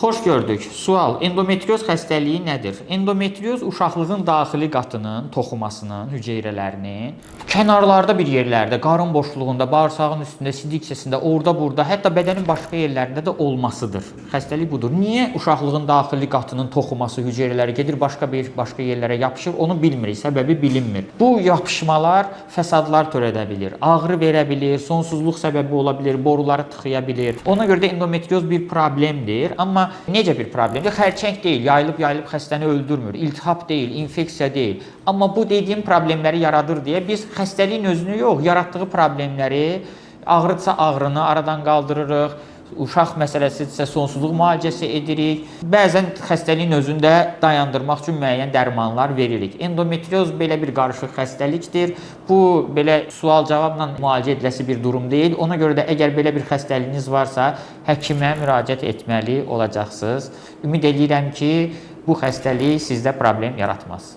Xoş gördük. Sual: endometrioz xəstəliyi nədir? Endometrioz uşaqlığın daxili qatının, toxumasının, hüceyrələrinin kənarlarda bir yerlərdə, qarın boşluğunda, bağırsağın üstündə, sidik hissəsində, orada, burada, hətta bədənin başqa yerlərində də olmasıdır. Xəstəlik budur. Niyə uşaqlığın daxili qatının toxuması, hüceyrələri gedir başqa yerlərə yapışır, onu bilmirik, səbəbi bilinmir. Bu yapışmalar fəsadlar törədə bilir, ağrı verə bilir, sonsuzluq səbəbi ola bilir, boruları tıxaya bilir. Ona görə də endometrioz bir problemdir. Amma necə bir problemdir? Xərçəng deyil, yayılıb xəstəni öldürmür, iltihab deyil, infeksiya deyil. Amma bu dediyim problemləri yaradır deyə biz xəstəliyin özünü yox, yaratdığı problemləri, ağrıdsa ağrını aradan qaldırırıq, uşaq məsələsidirsə sonsuzluq müalicəsi edirik. Bəzən xəstəliyin özündə dayandırmaq üçün müəyyən dərmanlar veririk. Endometrioz belə bir qarışıq xəstəlikdir. Bu belə sual-cavabla müalicə ediləsi bir durum deyil. Ona görə də əgər belə bir xəstəliyiniz varsa, həkimə müraciət etməli olacaqsınız. Ümid edirəm ki, bu xəstəlik sizdə problem yaratmaz.